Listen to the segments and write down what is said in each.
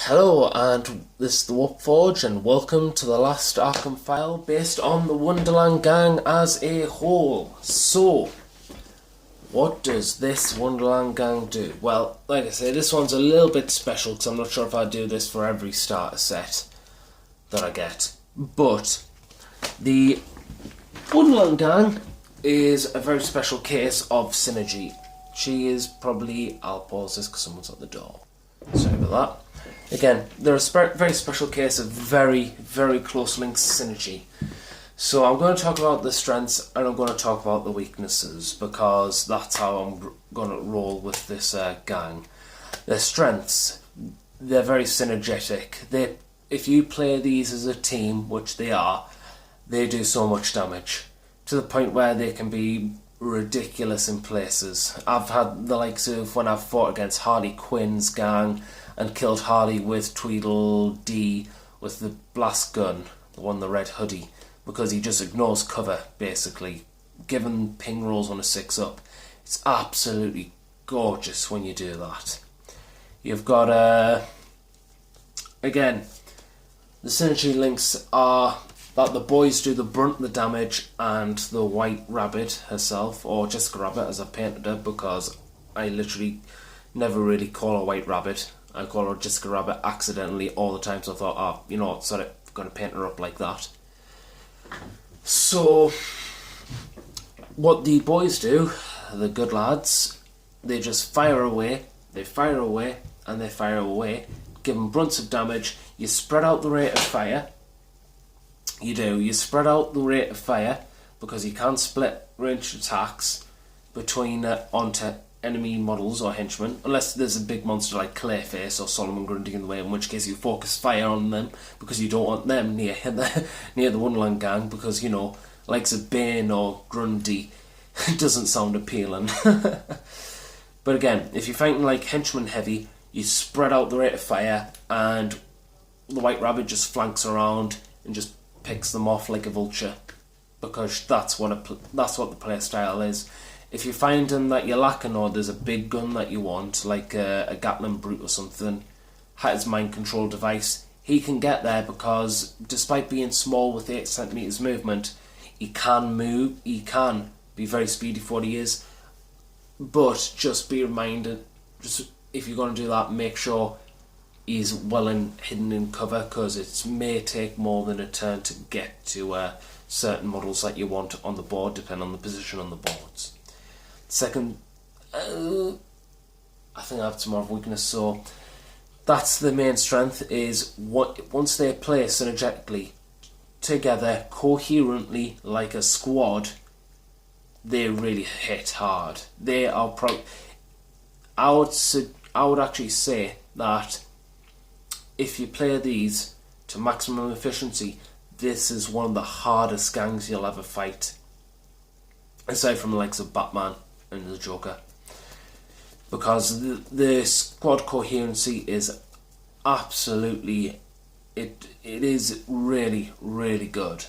Hello, and this is the Warpforge, and welcome to the last Arkham File based on the Wonderland Gang as a whole. So, what does this Wonderland Gang do? Well, like I say, this one's a little bit special because I'm not sure if I do this for every starter set that I get. But the Wonderland Gang is a very special case of synergy. She is probably... I'll pause this because someone's at the door. Sorry about that. Again, they're a very special case of very, very close linked synergy. So I'm going to talk about the strengths and I'm going to talk about the weaknesses because that's how I'm going to roll with this gang. Their strengths, they're very synergetic. If you play these as a team, which they are, they do so much damage to the point where they can be ridiculous in places. I've had the likes of when I've fought against Harley Quinn's gang and killed Harley with Tweedledee with the blast gun, the one, the red hoodie, because he just ignores cover, basically. Given ping rolls on a 6-up, it's absolutely gorgeous when you do that. You've got, again, the synergy links are that the boys do the brunt of the damage and the White Rabbit herself, or Jessica Rabbit as I painted her, because I literally never really call her White Rabbit. I call her Jessica Rabbit accidentally all the time, so I thought, oh, you know what, sorry, I'm going to paint her up like that. So, what the boys do, the good lads, they just fire away, and they fire away, give them brunts of damage. You spread out the rate of fire. You spread out the rate of fire because you can't split ranged attacks between onto enemy models or henchmen, unless there's a big monster like Clayface or Solomon Grundy in the way, in which case you focus fire on them because you don't want them near the Wonderland Gang, because, you know, likes of Bane or Grundy doesn't sound appealing. But again, if you're fighting like henchmen heavy, you spread out the rate of fire and the White Rabbit just flanks around and just picks them off like a vulture, because that's what the play style is. If you're finding that you're lacking or there's a big gun that you want, like a Gatling Brute or something, his mind control device, he can get there because despite being small with 8 centimeters movement, he can move, he can be very speedy for what he is. But just be reminded, just if you're going to do that, make sure he's hidden in cover, because it may take more than a turn to get to certain models that you want on the board, depending on the position on the boards. Second, I think I have some more of weakness, so that's the main strength, is once they play synergetically together, coherently, like a squad, they really hit hard. They are I would actually say that if you play these to maximum efficiency, this is one of the hardest gangs you'll ever fight, aside from the likes of Batman and the Joker, because the squad coherency is absolutely, it is really, really good.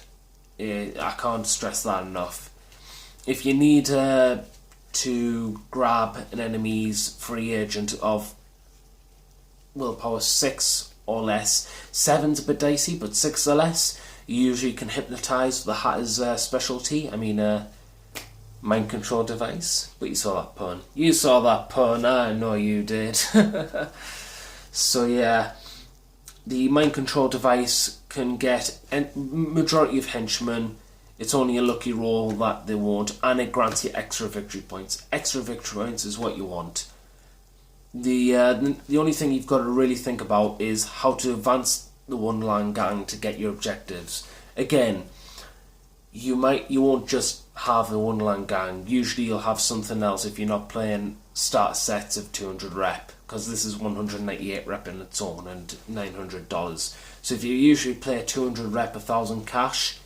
I can't stress that enough. If you need to grab an enemy's free agent of willpower 6 or less, 7's a bit dicey, but 6 or less, you usually can hypnotise. The Hatter's specialty. Mind control device. But you saw that pun. I know you did. So yeah, the mind control device can get majority of henchmen. It's only a lucky roll that they won't, and it grants you extra victory points. Extra victory points is what you want. The only thing you've got to really think about is how to advance the Wonderland Gang to get your objectives. Again, you won't just have the Wonderland Gang. Usually you'll have something else if you're not playing start sets of 200 rep, because this is 198 rep in its own and $900. So if you usually play 200 rep, 1,000 cash,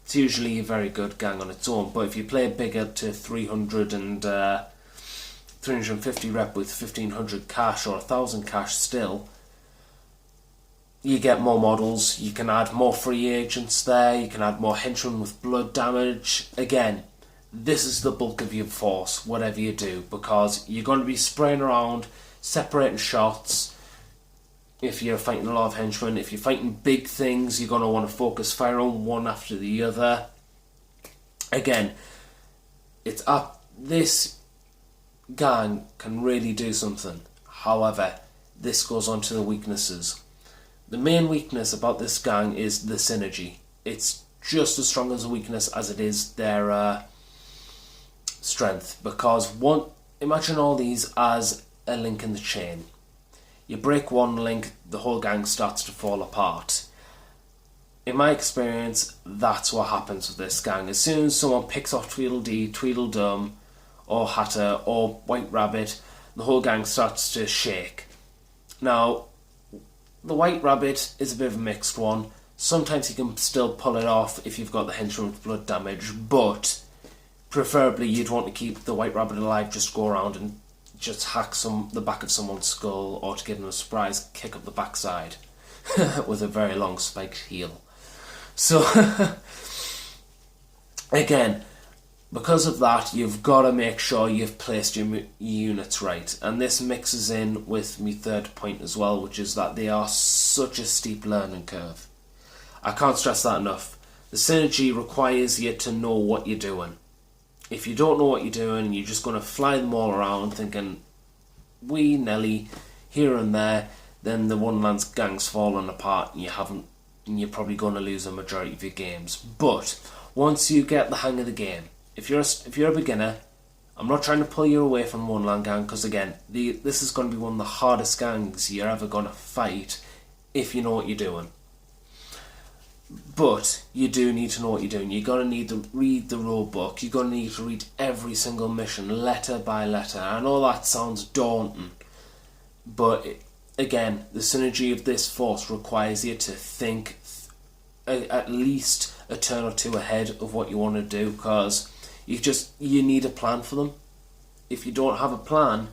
it's usually a very good gang on its own. But if you play bigger to 300 and 350 rep with 1,500 cash or 1,000 cash still, you get more models, you can add more free agents there, you can add more henchmen with blood damage. Again, this is the bulk of your force, whatever you do, because you're going to be spraying around, separating shots, if you're fighting a lot of henchmen. If you're fighting big things, you're going to want to focus fire on one after the other. Again, it's up. This gang can really do something. However, this goes on to the weaknesses. The main weakness about this gang is the synergy. It's just as strong as a weakness as it is their strength. Because imagine all these as a link in the chain. You break one link, the whole gang starts to fall apart. In my experience, that's what happens with this gang. As soon as someone picks off Tweedledee, Tweedledum, or Hatter, or White Rabbit, the whole gang starts to shake. Now, the White Rabbit is a bit of a mixed one. Sometimes you can still pull it off if you've got the henchman with blood damage, but preferably you'd want to keep the White Rabbit alive, just go around and just hack the back of someone's skull, or to give them a surprise kick up the backside with a very long spiked heel. So, again, because of that, you've got to make sure you've placed your units right. And this mixes in with my third point as well, which is that they are such a steep learning curve. I can't stress that enough. The synergy requires you to know what you're doing. If you don't know what you're doing, you're just going to fly them all around thinking, willy-nilly, here and there, then the Wonderland Gang's falling apart and you're probably going to lose a majority of your games. But once you get the hang of the game, if you're a beginner, I'm not trying to pull you away from Wonderland Gang, because again, this is going to be one of the hardest gangs you're ever going to fight if you know what you're doing. But you do need to know what you're doing. You're going to need to read the rule book. You're going to need to read every single mission, letter by letter. I know that sounds daunting, but again, the synergy of this force requires you to think at least a turn or two ahead of what you want to do, because you need a plan for them. If you don't have a plan,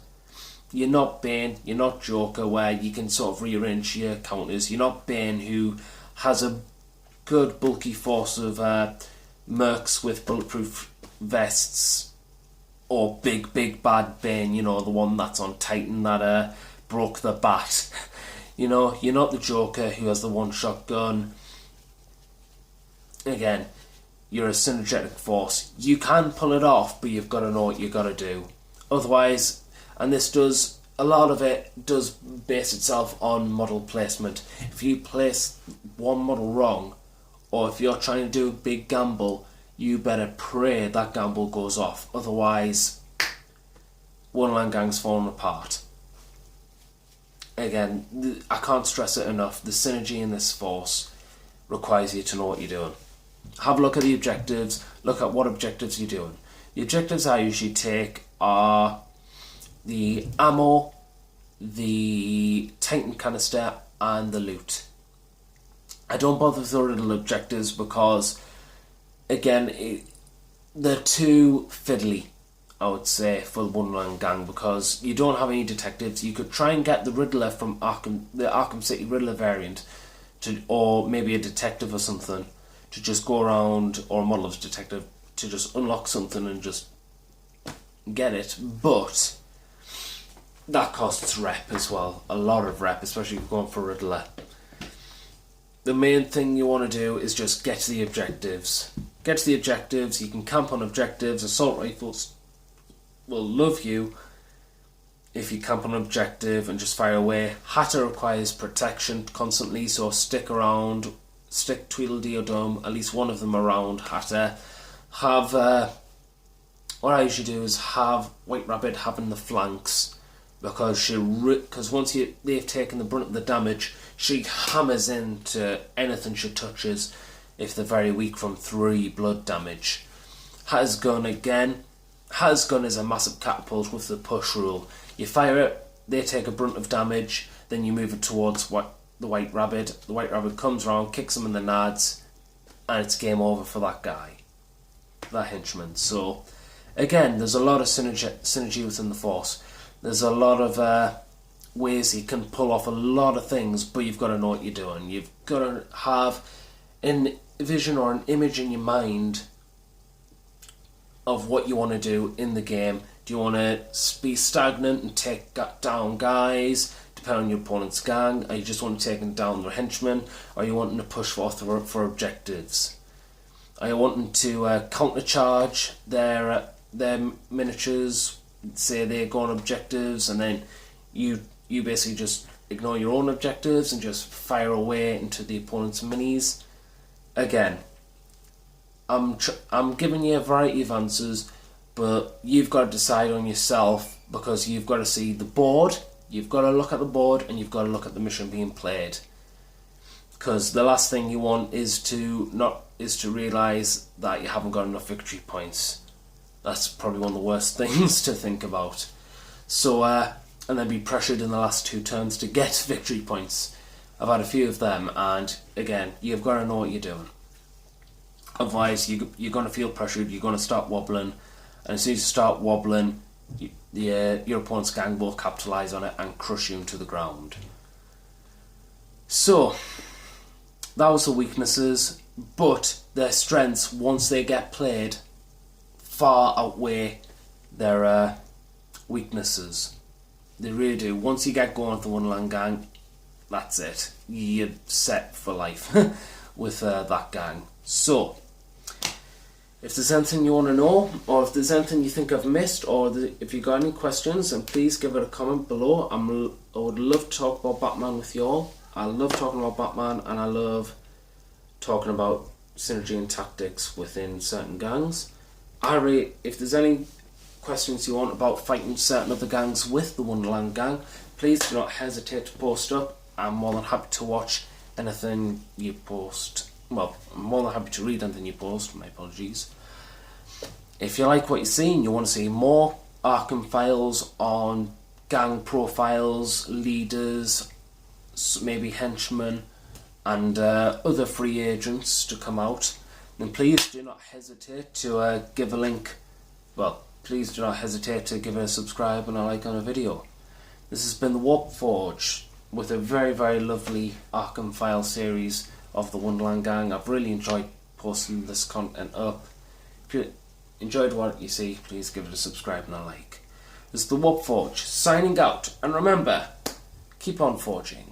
you're not Bane, you're not Joker, where you can sort of rearrange your counters. You're not Bane, who has a good bulky force of mercs with bulletproof vests, or big bad Bane, the one that's on Titan that broke the bat. You're not the Joker who has the one-shot gun. Again, you're a synergetic force. You can pull it off, but you've got to know what you've got to do. Otherwise, and a lot of it does base itself on model placement. If you place one model wrong, or if you're trying to do a big gamble, you better pray that gamble goes off. Otherwise, Wonderland Gang's falling apart. Again, I can't stress it enough. The synergy in this force requires you to know what you're doing. Have a look at the objectives. Look at what objectives you're doing. The objectives I usually take are the ammo, the Titan canister, and the loot. I don't bother with the riddle objectives because, again, they're too fiddly, I would say, for the Wonderland Gang, because you don't have any detectives. You could try and get the Riddler from the Arkham City Riddler variant, or maybe a detective or something, to just go around, or a model of detective, to just unlock something and just get it. But that costs rep as well, a lot of rep, especially if you're going for Riddler. The main thing you want to do is just get to the objectives. Get to the objectives. You can camp on objectives. Assault rifles will love you if you camp on an objective and just fire away. Hatter requires protection constantly, so stick around. Stick Tweedledee or Dum, at least one of them around Hatter. Have what I usually do is have White Rabbit having the flanks, because once they've taken the brunt of the damage, she hammers into anything she touches if they're very weak from 3 blood damage. Hatter's gun again. Hatter's gun is a massive catapult with the push rule. You fire it, they take a brunt of damage, then you move it towards the White Rabbit. The White Rabbit comes around, kicks him in the nads, and it's game over for that guy, that henchman. So, again, there's a lot of synergy within the force. There's a lot of ways you can pull off a lot of things, but you've got to know what you're doing. You've got to have a vision or an image in your mind of what you want to do in the game. Do you want to be stagnant and take down guys? depending on your opponent's gang. Are you just wanting to take down their henchmen, or are you wanting to push for objectives? Are you wanting to counter-charge their miniatures, say they go on objectives, and then you basically just ignore your own objectives and just fire away into the opponent's minis? Again, I'm giving you a variety of answers, but you've got to decide on yourself, because you've got to see the board, you've got to look at the board, and you've got to look at the mission being played. Because the last thing you want is to realise that you haven't got enough victory points. That's probably one of the worst things to think about. So, and then be pressured in the last 2 turns to get victory points. I've had a few of them, and again, you've got to know what you're doing. Otherwise, you're going to feel pressured, you're going to start wobbling, and as soon as you start wobbling, your opponent's gang will capitalise on it and crush you into the ground. So, that was the weaknesses, but their strengths, once they get played, far outweigh their weaknesses. They really do. Once you get going with the Wonderland Gang, that's it. You're set for life with that gang. So, if there's anything you want to know, or if there's anything you think I've missed, or if you've got any questions, then please give it a comment below. I would love to talk about Batman with you all. I love talking about Batman, and I love talking about synergy and tactics within certain gangs. If there's any questions you want about fighting certain other gangs with the Wonderland Gang, please do not hesitate to post up. I'm more than happy to watch anything you post. Well, I'm more than happy to read anything you post, my apologies. If you like what you see and you want to see more Arkham Files on gang profiles, leaders, maybe henchmen, and other free agents to come out, then please do not hesitate to give a link. Well, please do not hesitate to give it a subscribe and a like on a video. This has been the Warp Forge with a very, very lovely Arkham File series of the Wonderland Gang. I've really enjoyed posting this content up. If you enjoyed what you see, please give it a subscribe and a like. This is the Warp Forge signing out, and remember, keep on forging.